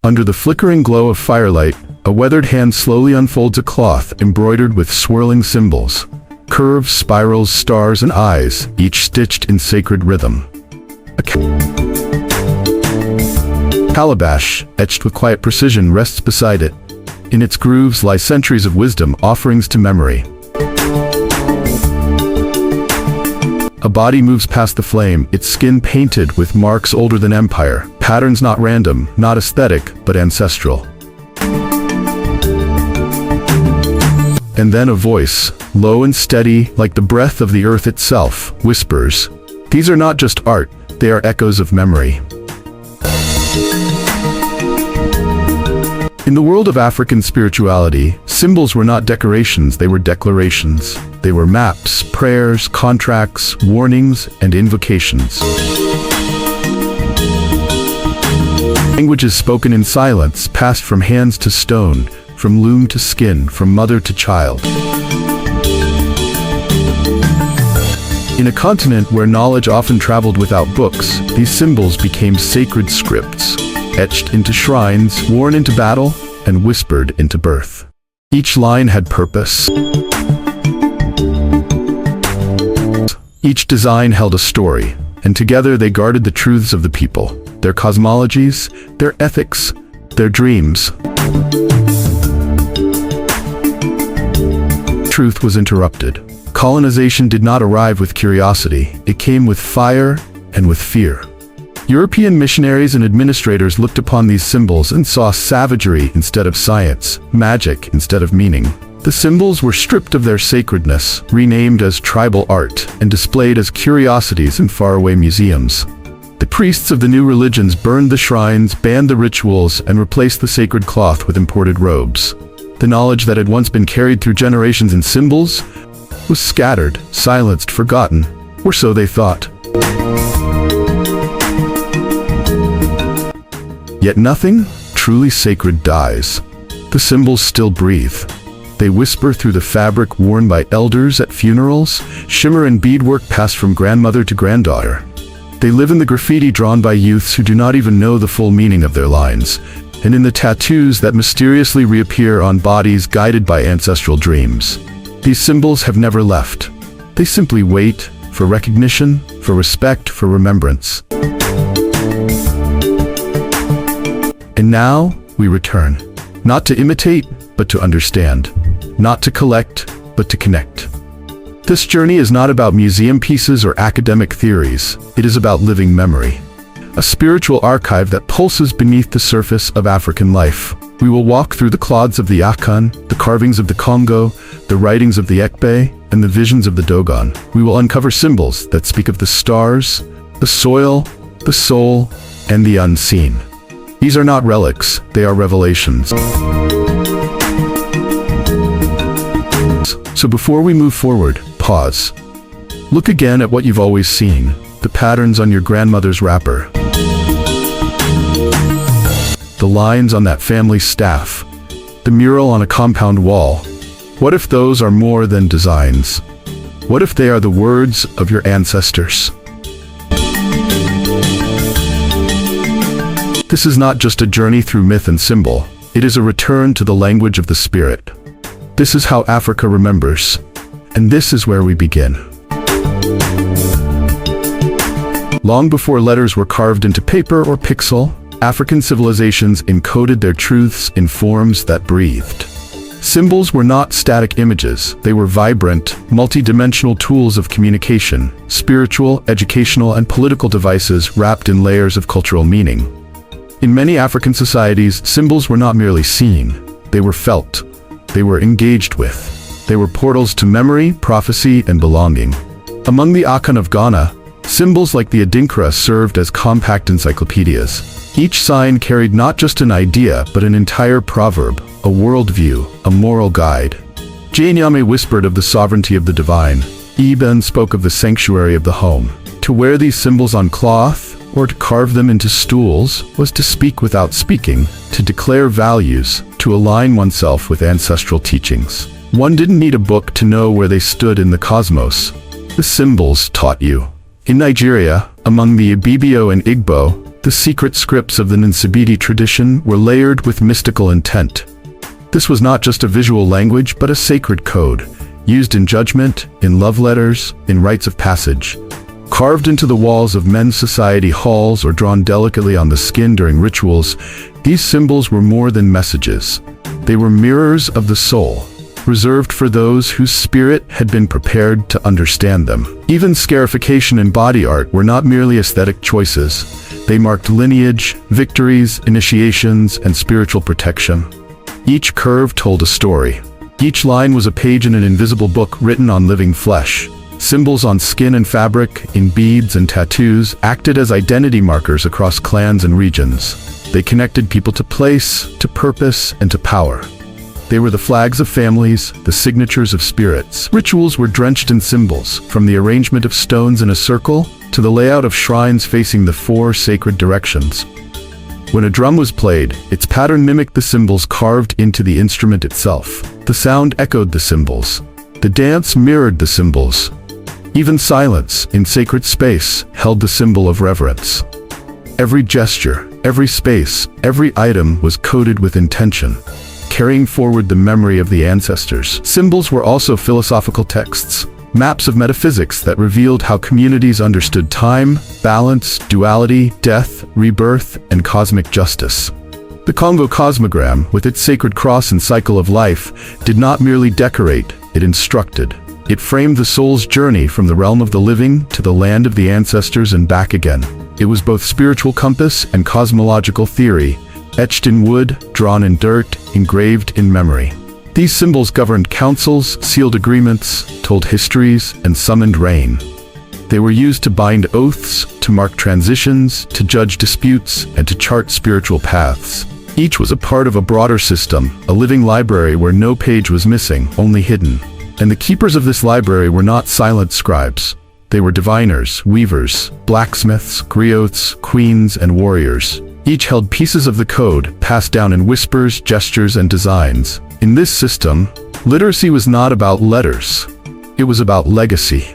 Under the flickering glow of firelight, a weathered hand slowly unfolds a cloth embroidered with swirling symbols. Curves, spirals, stars, and eyes, each stitched in sacred rhythm. A calabash, etched with quiet precision, rests beside it. In its grooves lie centuries of wisdom, offerings to memory. A body moves past the flame, its skin painted with marks older than empire, patterns not random, not aesthetic, but ancestral. And then a voice, low and steady, like the breath of the earth itself, whispers, "These are not just art, they are echoes of memory." In the world of African spirituality, symbols were not decorations, they were declarations. They were maps, prayers, contracts, warnings, and invocations. Languages spoken in silence, passed from hands to stone, from loom to skin, from mother to child. In a continent where knowledge often traveled without books, these symbols became sacred scripts, etched into shrines, worn into battle, and whispered into birth. Each line had purpose. Each design held a story, and together they guarded the truths of the people, their cosmologies, their ethics, their dreams. Truth was interrupted. Colonization did not arrive with curiosity, it came with fire and with fear. European missionaries and administrators looked upon these symbols and saw savagery instead of science, magic instead of meaning. The symbols were stripped of their sacredness, renamed as tribal art, and displayed as curiosities in faraway museums. The priests of the new religions burned the shrines, banned the rituals, and replaced the sacred cloth with imported robes. The knowledge that had once been carried through generations in symbols was scattered, silenced, forgotten, or so they thought. Yet nothing truly sacred dies. The symbols still breathe. They whisper through the fabric worn by elders at funerals, shimmer in beadwork passed from grandmother to granddaughter. They live in the graffiti drawn by youths who do not even know the full meaning of their lines, and in the tattoos that mysteriously reappear on bodies guided by ancestral dreams. These symbols have never left. They simply wait for recognition, for respect, for remembrance. And now we return, not to imitate, but to understand, not to collect, but to connect. This journey is not about museum pieces or academic theories, it is about living memory. A spiritual archive that pulses beneath the surface of African life. We will walk through the clods of the Akan, the carvings of the Kongo, the writings of the Ekbe, and the visions of the Dogon. We will uncover symbols that speak of the stars, the soil, the soul, and the unseen. These are not relics, they are revelations. So before we move forward, pause. Look again at what you've always seen, the patterns on your grandmother's wrapper, the lines on that family staff, the mural on a compound wall. What if those are more than designs? What if they are the words of your ancestors? This is not just a journey through myth and symbol, it is a return to the language of the spirit. This is how Africa remembers, and this is where we begin. Long before letters were carved into paper or pixel, African civilizations encoded their truths in forms that breathed. Symbols were not static images, they were vibrant, multi-dimensional tools of communication, spiritual, educational, and political devices wrapped in layers of cultural meaning. In many African societies, symbols were not merely seen, they were felt, they were engaged with. They were portals to memory, prophecy, and belonging. Among the Akan of Ghana, symbols like the Adinkra served as compact encyclopedias. Each sign carried not just an idea, but an entire proverb, a worldview, a moral guide. Janyame whispered of the sovereignty of the divine. Eben spoke of the sanctuary of the home. To wear these symbols on cloth, or to carve them into stools, was to speak without speaking, to declare values, to align oneself with ancestral teachings. One didn't need a book to know where they stood in the cosmos. The symbols taught you. In Nigeria, among the Ibibio and Igbo, The secret scripts of the Nsibidi tradition were layered with mystical intent. This was not just a visual language, but a sacred code, used in judgment, in love letters, in rites of passage. Carved into the walls of men's society halls or drawn delicately on the skin during rituals, these symbols were more than messages. They were mirrors of the soul, reserved for those whose spirit had been prepared to understand them. Even scarification and body art were not merely aesthetic choices. They marked lineage, victories, initiations, and spiritual protection. Each curve told a story. Each line was a page in an invisible book written on living flesh. Symbols on skin and fabric, in beads and tattoos, acted as identity markers across clans and regions. They connected people to place, to purpose, and to power. They were the flags of families, the signatures of spirits. Rituals were drenched in symbols, from the arrangement of stones in a circle to the layout of shrines facing the 4 sacred directions. When a drum was played, its pattern mimicked the symbols carved into the instrument itself. The sound echoed the symbols. The dance mirrored the symbols. Even silence, in sacred space, held the symbol of reverence. Every gesture, every space, every item was coded with intention, carrying forward the memory of the ancestors. Symbols were also philosophical texts, maps of metaphysics that revealed how communities understood time, balance, duality, death, rebirth, and cosmic justice. The Kongo cosmogram, with its sacred cross and cycle of life, did not merely decorate, it instructed. It framed the soul's journey from the realm of the living to the land of the ancestors and back again. It was both spiritual compass and cosmological theory, etched in wood, drawn in dirt, engraved in memory. These symbols governed councils, sealed agreements, told histories, and summoned rain. They were used to bind oaths, to mark transitions, to judge disputes, and to chart spiritual paths. Each was a part of a broader system, a living library where no page was missing, only hidden. And the keepers of this library were not silent scribes. They were diviners, weavers, blacksmiths, griots, queens, and warriors. Each held pieces of the code, passed down in whispers, gestures, and designs. In this system, literacy was not about letters. It was about legacy.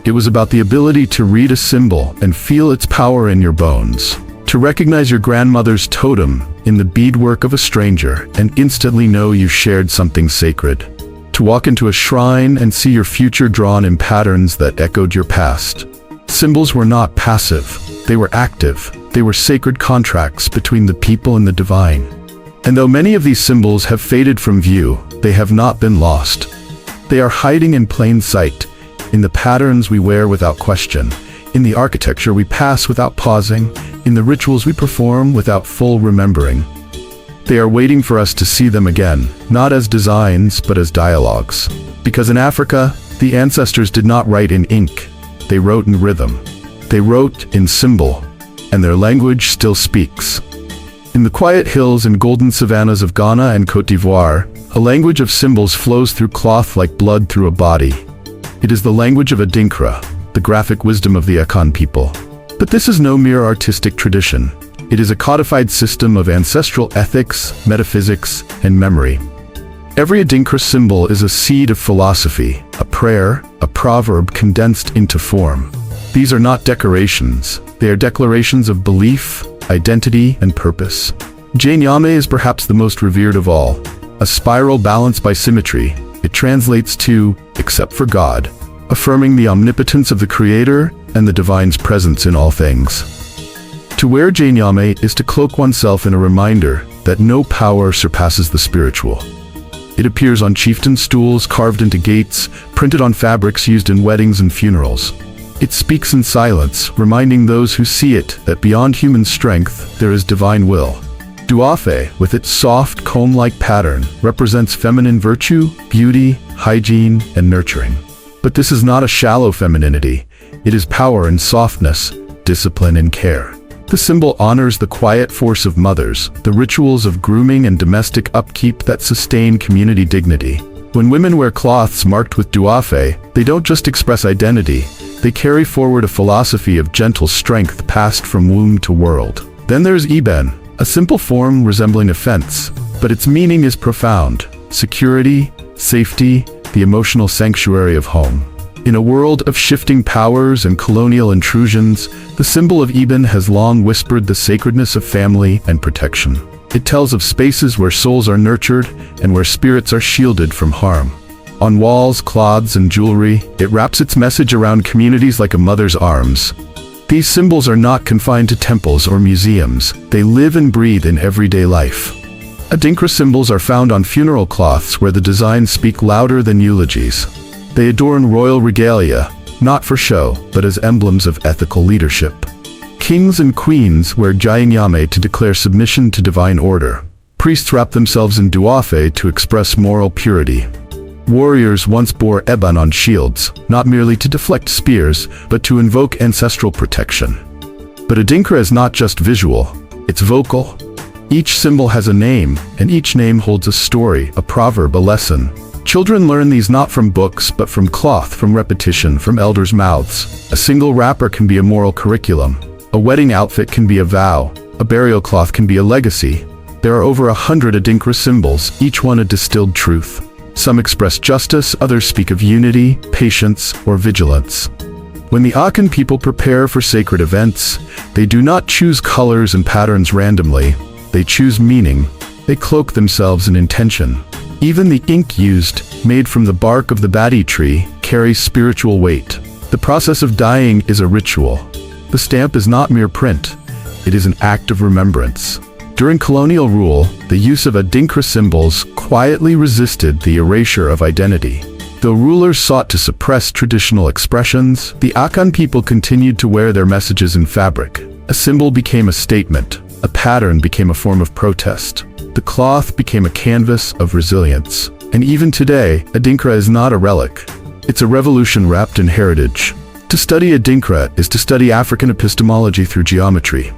It was about the ability to read a symbol and feel its power in your bones. To recognize your grandmother's totem in the beadwork of a stranger and instantly know you shared something sacred. To walk into a shrine and see your future drawn in patterns that echoed your past. Symbols were not passive. They were active. They were sacred contracts between the people and the divine. And though many of these symbols have faded from view, they have not been lost. They are hiding in plain sight, in the patterns we wear without question, in the architecture we pass without pausing, in the rituals we perform without full remembering. They are waiting for us to see them again, not as designs, but as dialogues. Because in Africa, the ancestors did not write in ink. They wrote in rhythm. They wrote in symbol, and their language still speaks. In the quiet hills and golden savannas of Ghana and Côte d'Ivoire, a language of symbols flows through cloth like blood through a body. It is the language of Adinkra, the graphic wisdom of the Akan people. But this is no mere artistic tradition. It is a codified system of ancestral ethics, metaphysics, and memory. Every Adinkra symbol is a seed of philosophy, a prayer, a proverb condensed into form. These are not decorations. They are declarations of belief, identity, and purpose. Nyame is perhaps the most revered of all. A spiral balanced by symmetry, it translates to, except for God, affirming the omnipotence of the Creator and the Divine's presence in all things. To wear Nyame is to cloak oneself in a reminder that no power surpasses the spiritual. It appears on chieftain stools carved into gates, printed on fabrics used in weddings and funerals. It speaks in silence, reminding those who see it that beyond human strength, there is divine will. Duafe, with its soft, comb-like pattern, represents feminine virtue, beauty, hygiene, and nurturing. But this is not a shallow femininity. It is power and softness, discipline and care. The symbol honors the quiet force of mothers, the rituals of grooming and domestic upkeep that sustain community dignity. When women wear cloths marked with duafe, they don't just express identity, they carry forward a philosophy of gentle strength passed from womb to world. Then there's Eben, a simple form resembling a fence, but its meaning is profound. Security, safety, the emotional sanctuary of home. In a world of shifting powers and colonial intrusions, the symbol of Eben has long whispered the sacredness of family and protection. It tells of spaces where souls are nurtured and where spirits are shielded from harm. On walls, cloths, and jewelry, it wraps its message around communities like a mother's arms. These symbols are not confined to temples or museums. They live and breathe in everyday life. Adinkra symbols are found on funeral cloths where the designs speak louder than eulogies. They adorn royal regalia, not for show, but as emblems of ethical leadership. Kings and queens wear jayinyame to declare submission to divine order. Priests wrap themselves in duafe to express moral purity. Warriors once bore eban on shields, not merely to deflect spears, but to invoke ancestral protection. But Adinkra is not just visual, it's vocal. Each symbol has a name, and each name holds a story, a proverb, a lesson. Children learn these not from books, but from cloth, from repetition, from elders' mouths. A single wrapper can be a moral curriculum. A wedding outfit can be a vow. A burial cloth can be a legacy. There are over 100 Adinkra symbols, each one a distilled truth. Some express justice, others speak of unity, patience, or vigilance. When the Akan people prepare for sacred events, they do not choose colors and patterns randomly. They choose meaning. They cloak themselves in intention. Even the ink used, made from the bark of the badi tree, carries spiritual weight. The process of dyeing is a ritual. The stamp is not mere print. It is an act of remembrance. During colonial rule, the use of Adinkra symbols quietly resisted the erasure of identity. Though rulers sought to suppress traditional expressions, the Akan people continued to wear their messages in fabric. A symbol became a statement. A pattern became a form of protest. The cloth became a canvas of resilience. And even today, Adinkra is not a relic. It's a revolution wrapped in heritage. To study Adinkra is to study African epistemology through geometry.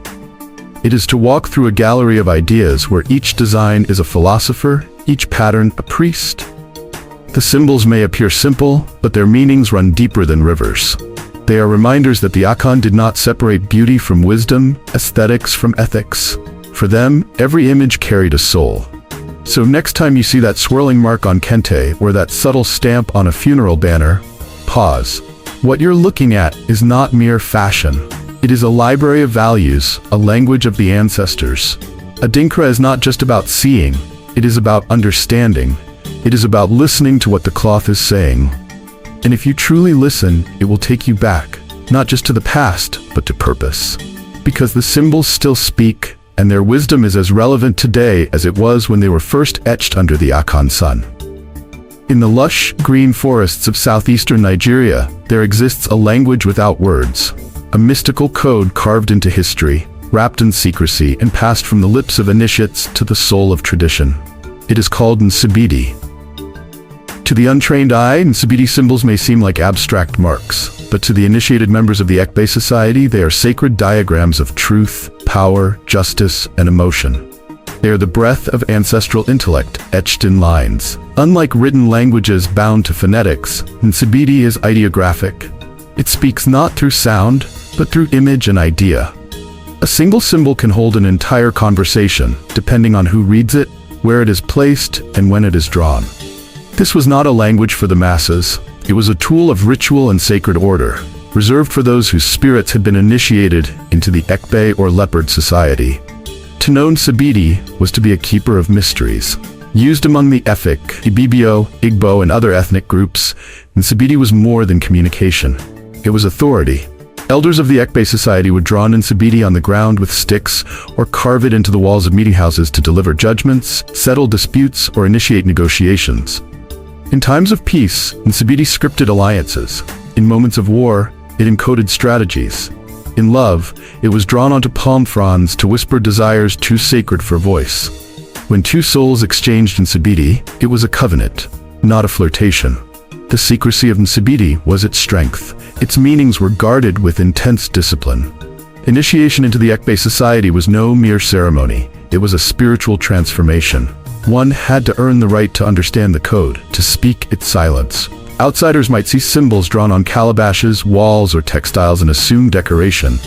It is to walk through a gallery of ideas where each design is a philosopher, each pattern a priest. The symbols may appear simple, but their meanings run deeper than rivers. They are reminders that the Akan did not separate beauty from wisdom, aesthetics from ethics. For them, every image carried a soul. So next time you see that swirling mark on kente or that subtle stamp on a funeral banner, pause. What you're looking at is not mere fashion. It is a library of values, a language of the ancestors. Adinkra is not just about seeing, it is about understanding. It is about listening to what the cloth is saying. And if you truly listen, it will take you back, not just to the past, but to purpose. Because the symbols still speak, and their wisdom is as relevant today as it was when they were first etched under the Akan sun. In the lush, green forests of southeastern Nigeria, there exists a language without words. A mystical code carved into history, wrapped in secrecy, and passed from the lips of initiates to the soul of tradition. It is called Nsibidi. To the untrained eye, Nsibidi symbols may seem like abstract marks, but to the initiated members of the Ekbe society, they are sacred diagrams of truth, power, justice, and emotion. They are the breath of ancestral intellect, etched in lines. Unlike written languages bound to phonetics, Nsibidi is ideographic. It speaks not through sound, but through image and idea. A single symbol can hold an entire conversation, depending on who reads it, where it is placed, and when it is drawn. This was not a language for the masses. It was a tool of ritual and sacred order, reserved for those whose spirits had been initiated into the Ekbe or leopard society. To know Nsibidi was to be a keeper of mysteries. Used among the Efik, Ibibio, Igbo, and other ethnic groups, Nsibidi was more than communication. It was authority. Elders of the Ekbe society would draw Nsibidi on the ground with sticks or carve it into the walls of meeting houses to deliver judgments, settle disputes, or initiate negotiations. In times of peace, Nsibidi scripted alliances. In moments of war, it encoded strategies. In love, it was drawn onto palm fronds to whisper desires too sacred for voice. When two souls exchanged Nsibidi, it was a covenant, not a flirtation. The secrecy of Nsibidi was its strength. Its meanings were guarded with intense discipline. Initiation into the Ekbe society was no mere ceremony. It was a spiritual transformation. One had to earn the right to understand the code, to speak its silence. Outsiders might see symbols drawn on calabashes, walls, or textiles and assume decoration.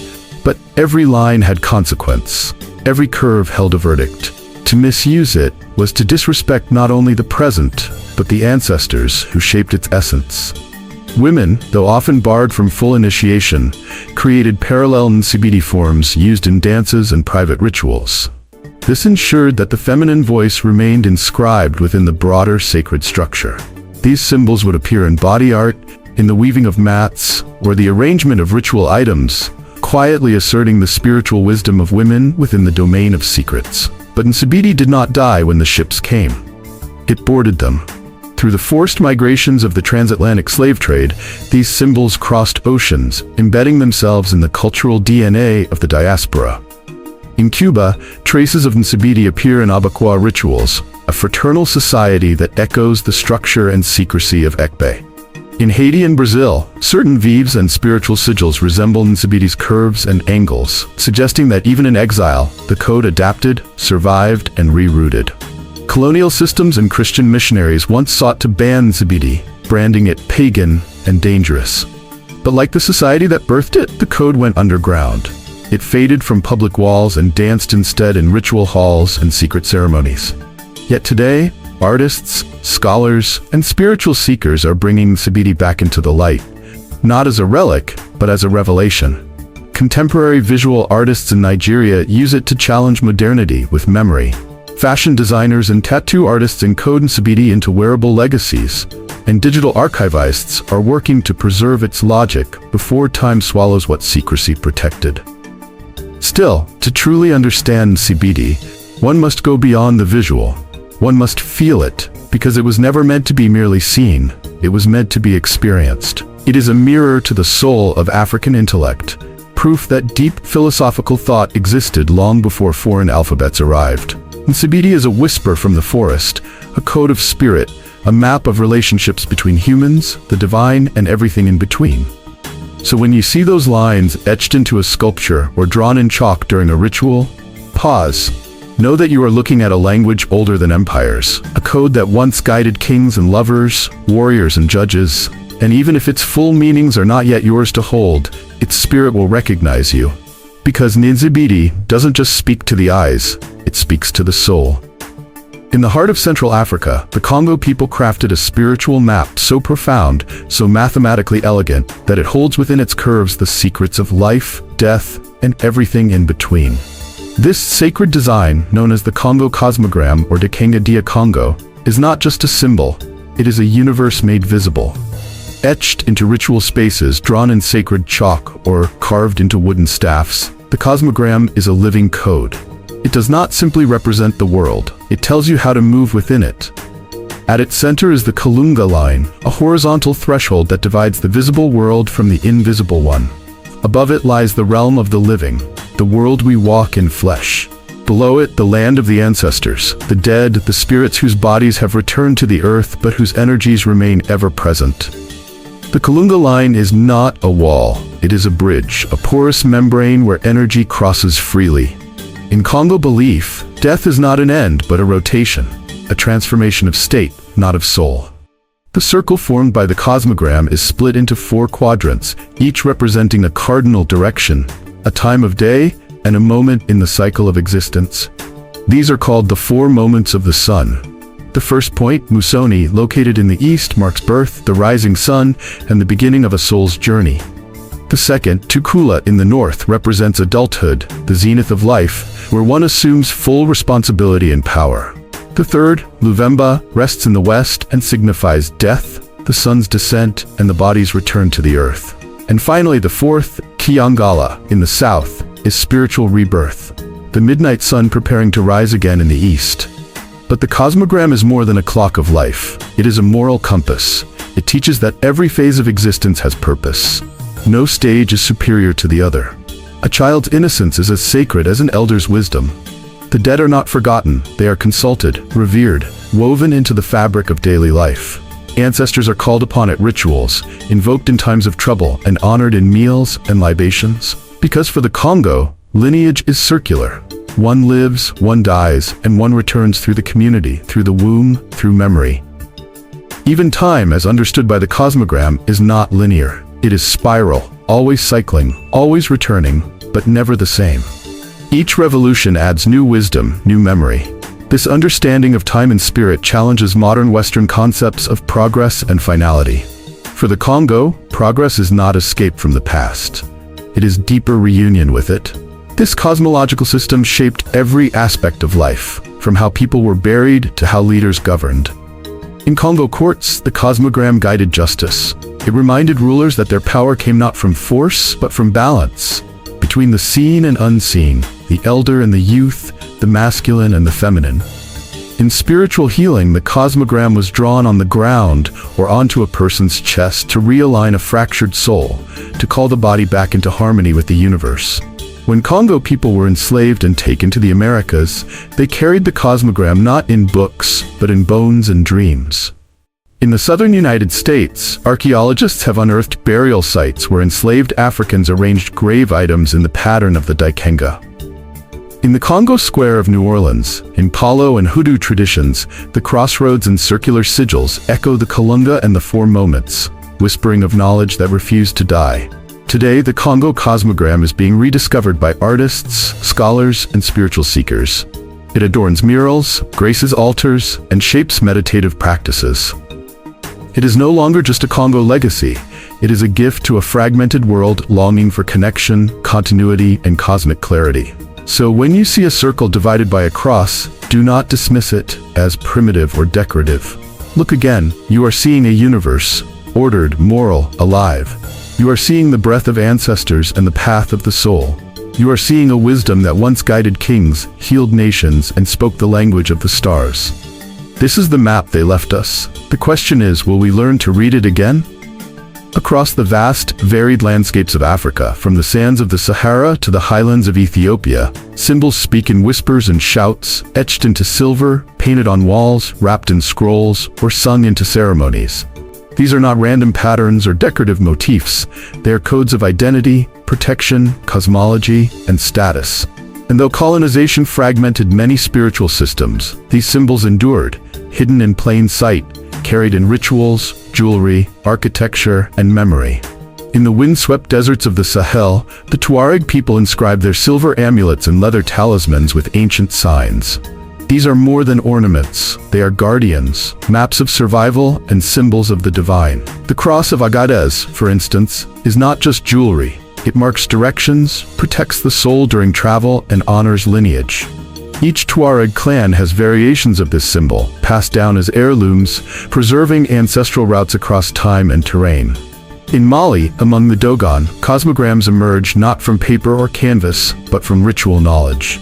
But every line had consequence. Every curve held a verdict. To misuse it was to disrespect not only the present, but the ancestors who shaped its essence. Women, though often barred from full initiation, created parallel Nsibidi forms used in dances and private rituals. This ensured that the feminine voice remained inscribed within the broader sacred structure. These symbols would appear in body art, in the weaving of mats, or the arrangement of ritual items, quietly asserting the spiritual wisdom of women within the domain of secrets. But Nsibidi did not die when the ships came. It boarded them. Through the forced migrations of the transatlantic slave trade, these symbols crossed oceans, embedding themselves in the cultural DNA of the diaspora. In Cuba, traces of Nsibidi appear in Abacoa rituals, a fraternal society that echoes the structure and secrecy of Ekpe. In Haiti and Brazil, certain vives and spiritual sigils resemble Nsibidi's curves and angles, suggesting that even in exile, the code adapted, survived, and rerouted. Colonial systems and Christian missionaries once sought to ban Nsibidi, branding it pagan and dangerous. But like the society that birthed it, the code went underground. It faded from public walls and danced instead in ritual halls and secret ceremonies. Yet today, artists, scholars, and spiritual seekers are bringing Nsibidi back into the light, not as a relic, but as a revelation. Contemporary visual artists in Nigeria use it to challenge modernity with memory. Fashion designers and tattoo artists encode Nsibidi into wearable legacies, and digital archivists are working to preserve its logic before time swallows what secrecy protected. Still, to truly understand Nsibidi, one must go beyond the visual. One must feel it, because it was never meant to be merely seen, it was meant to be experienced. It is a mirror to the soul of African intellect, proof that deep philosophical thought existed long before foreign alphabets arrived. Nsibidi is a whisper from the forest, a code of spirit, a map of relationships between humans, the divine, and everything in between. So when you see those lines etched into a sculpture or drawn in chalk during a ritual, pause. Know that you are looking at a language older than empires, a code that once guided kings and lovers, warriors and judges, and even if its full meanings are not yet yours to hold, its spirit will recognize you. Because Nsibidi doesn't just speak to the eyes, it speaks to the soul. In the heart of Central Africa, the Kongo people crafted a spiritual map so profound, so mathematically elegant, that it holds within its curves the secrets of life, death, and everything in between. This sacred design, known as the Kongo cosmogram or Dikenga dia Kongo, is not just a symbol, it is a universe made visible. Etched into ritual spaces, drawn in sacred chalk, or carved into wooden staffs, the cosmogram is a living code. It does not simply represent the world, it tells you how to move within it. At its center is the Kalunga line, a horizontal threshold that divides the visible world from the invisible one. Above it lies the realm of the living, the world we walk in flesh. Below it, the land of the ancestors, the dead, the spirits whose bodies have returned to the earth but whose energies remain ever present. The Kalunga line is not a wall, it is a bridge, a porous membrane where energy crosses freely. In Kongo belief, death is not an end but a rotation, a transformation of state, not of soul. The circle formed by the cosmogram is split into 4 quadrants, each representing a cardinal direction, a time of day, and a moment in the cycle of existence. These are called the 4 moments of the sun. The first point, Musoni, located in the east, marks birth, the rising sun, and the beginning of a soul's journey. The second, Tukula, in the north, represents adulthood, the zenith of life, where one assumes full responsibility and power. The third, Luvemba, rests in the west and signifies death, the sun's descent, and the body's return to the earth. And finally, the fourth, Kiangala, in the south, is spiritual rebirth, the midnight sun preparing to rise again in the east. But the cosmogram is more than a clock of life. It is a moral compass. It teaches that every phase of existence has purpose. No stage is superior to the other. A child's innocence is as sacred as an elder's wisdom. The dead are not forgotten, they are consulted, revered, woven into the fabric of daily life. Ancestors are called upon at rituals, invoked in times of trouble, and honored in meals and libations. Because for the Kongo, lineage is circular. One lives, one dies, and one returns through the community, through the womb, through memory. Even time, as understood by the cosmogram, is not linear. It is spiral, always cycling, always returning, but never the same. Each revolution adds new wisdom, new memory. This understanding of time and spirit challenges modern Western concepts of progress and finality. For the Congo, progress is not escape from the past. It is deeper reunion with it. This cosmological system shaped every aspect of life, from how people were buried to how leaders governed. In Congo courts, the cosmogram guided justice. It reminded rulers that their power came not from force, but from balance, between the seen and unseen, the elder and the youth, the masculine and the feminine. In spiritual healing, the cosmogram was drawn on the ground or onto a person's chest to realign a fractured soul, to call the body back into harmony with the universe. When Congo people were enslaved and taken to the Americas, they carried the cosmogram not in books, but in bones and dreams. In the southern United States, archaeologists have unearthed burial sites where enslaved Africans arranged grave items in the pattern of the Dikenga. In the Congo Square of New Orleans, in Palo and Hoodoo traditions, the crossroads and circular sigils echo the Kalunga and the Four Moments, whispering of knowledge that refused to die. Today, the Congo cosmogram is being rediscovered by artists, scholars, and spiritual seekers. It adorns murals, graces altars, and shapes meditative practices. It is no longer just a Congo legacy. It is a gift to a fragmented world longing for connection, continuity, and cosmic clarity. So when you see a circle divided by a cross, do not dismiss it as primitive or decorative. Look again. You are seeing a universe, ordered, moral, alive. You are seeing the breath of ancestors and the path of the soul. You are seeing a wisdom that once guided kings, healed nations, and spoke the language of the stars. This is the map they left us. The question is, will we learn to read it again? Across the vast, varied landscapes of Africa, from the sands of the Sahara to the highlands of Ethiopia, symbols speak in whispers and shouts, etched into silver, painted on walls, wrapped in scrolls, or sung into ceremonies. These are not random patterns or decorative motifs. They are codes of identity, protection, cosmology, and status. And though colonization fragmented many spiritual systems, these symbols endured, hidden in plain sight, carried in rituals, jewelry, architecture, and memory. In the windswept deserts of the Sahel, the Tuareg people inscribed their silver amulets and leather talismans with ancient signs. These are more than ornaments. They are guardians, maps of survival, and symbols of the divine. The cross of Agadez, for instance, is not just jewelry. It marks directions, protects the soul during travel, and honors lineage. Each Tuareg clan has variations of this symbol, passed down as heirlooms, preserving ancestral routes across time and terrain. In Mali, among the Dogon, cosmograms emerge not from paper or canvas, but from ritual knowledge.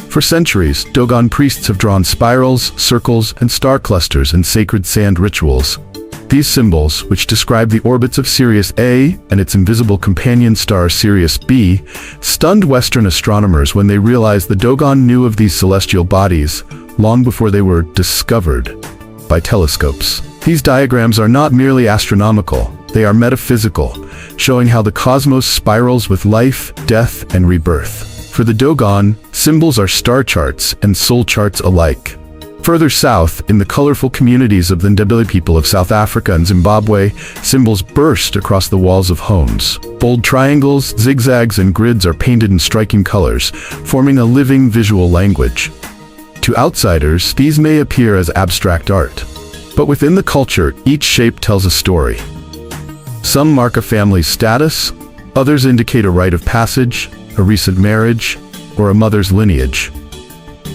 For centuries, Dogon priests have drawn spirals, circles, and star clusters in sacred sand rituals. These symbols, which describe the orbits of Sirius A and its invisible companion star Sirius B, stunned Western astronomers when they realized the Dogon knew of these celestial bodies long before they were discovered by telescopes. These diagrams are not merely astronomical, they are metaphysical, showing how the cosmos spirals with life, death, and rebirth. For the Dogon, symbols are star charts and soul charts alike. Further south, in the colorful communities of the Ndebele people of South Africa and Zimbabwe, symbols burst across the walls of homes. Bold triangles, zigzags, and grids are painted in striking colors, forming a living visual language. To outsiders, these may appear as abstract art. But within the culture, each shape tells a story. Some mark a family's status, others indicate a rite of passage, a recent marriage, or a mother's lineage.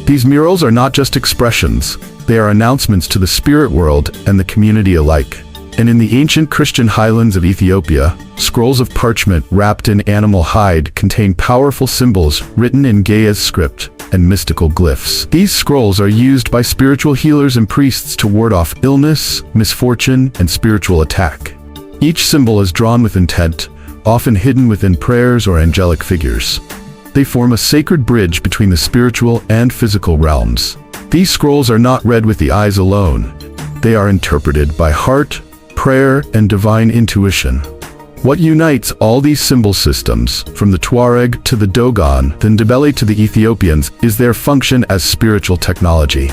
These murals are not just expressions, they are announcements to the spirit world and the community alike. And in the ancient Christian highlands of Ethiopia, scrolls of parchment wrapped in animal hide contain powerful symbols written in Ge'ez script and mystical glyphs. These scrolls are used by spiritual healers and priests to ward off illness, misfortune, and spiritual attack. Each symbol is drawn with intent, often hidden within prayers or angelic figures. They form a sacred bridge between the spiritual and physical realms. These scrolls are not read with the eyes alone. They are interpreted by heart, prayer, and divine intuition. What unites all these symbol systems, from the Tuareg to the Dogon, the Ndebele to the Ethiopians, is their function as spiritual technology.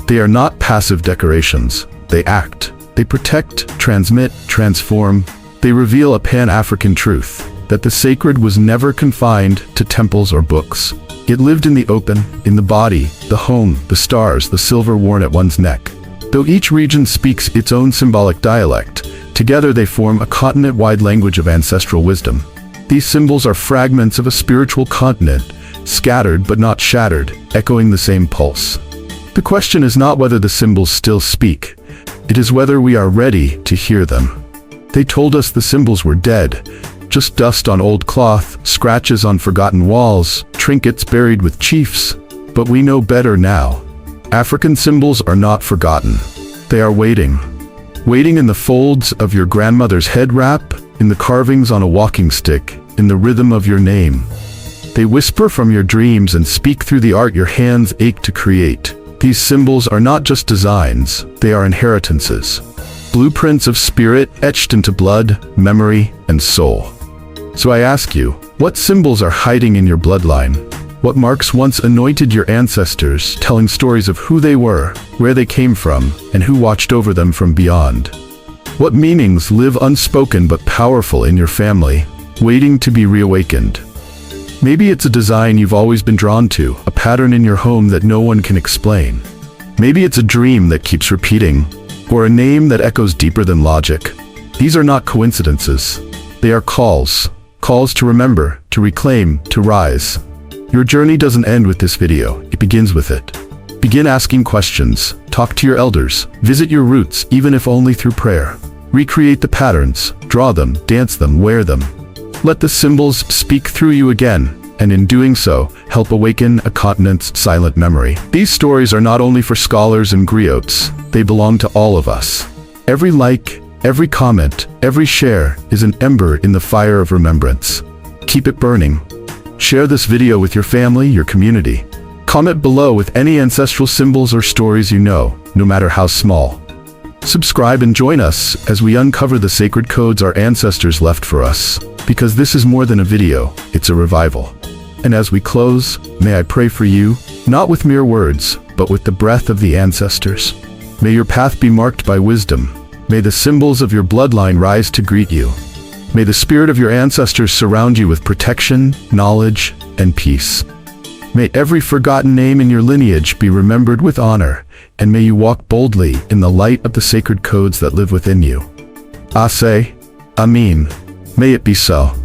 They are not passive decorations. They act. They protect, transmit, transform. They reveal a Pan-African truth, that the sacred was never confined to temples or books. It lived in the open, in the body, the home, the stars, the silver worn at one's neck. Though each region speaks its own symbolic dialect, Together they form a continent-wide language of ancestral wisdom. These symbols are fragments of a spiritual continent, scattered but not shattered, echoing the same pulse. The question is not whether the symbols still speak. It is whether we are ready to hear them. They told us the symbols were dead, just dust on old cloth, scratches on forgotten walls, trinkets buried with chiefs. But we know better now. African symbols are not forgotten. They are waiting. Waiting in the folds of your grandmother's head wrap, in the carvings on a walking stick, in the rhythm of your name. They whisper from your dreams and speak through the art your hands ache to create. These symbols are not just designs, they are inheritances. Blueprints of spirit etched into blood, memory, and soul. So I ask you, what symbols are hiding in your bloodline? What marks once anointed your ancestors, telling stories of who they were, where they came from, and who watched over them from beyond? What meanings live unspoken but powerful in your family, waiting to be reawakened? Maybe it's a design you've always been drawn to, a pattern in your home that no one can explain. Maybe it's a dream that keeps repeating, or a name that echoes deeper than logic. These are not coincidences. They are calls. Calls to remember, to reclaim, to rise. Your journey doesn't end with this video, it begins with it. Begin asking questions, talk to your elders, visit your roots, even if only through prayer. Recreate the patterns, draw them, dance them, wear them. Let the symbols speak through you again, and in doing so, help awaken a continent's silent memory. These stories are not only for scholars and griots, they belong to all of us. Every like, every comment, every share is an ember in the fire of remembrance. Keep it burning. Share this video with your family, your community. Comment below with any ancestral symbols or stories you know, no matter how small. Subscribe and join us as we uncover the sacred codes our ancestors left for us. Because this is more than a video, it's a revival. And as we close, may I pray for you, not with mere words, but with the breath of the ancestors. May your path be marked by wisdom. May the symbols of your bloodline rise to greet you. May the spirit of your ancestors surround you with protection, knowledge, and peace. May every forgotten name in your lineage be remembered with honor, and may you walk boldly in the light of the sacred codes that live within you. Asay, Amin. May it be so.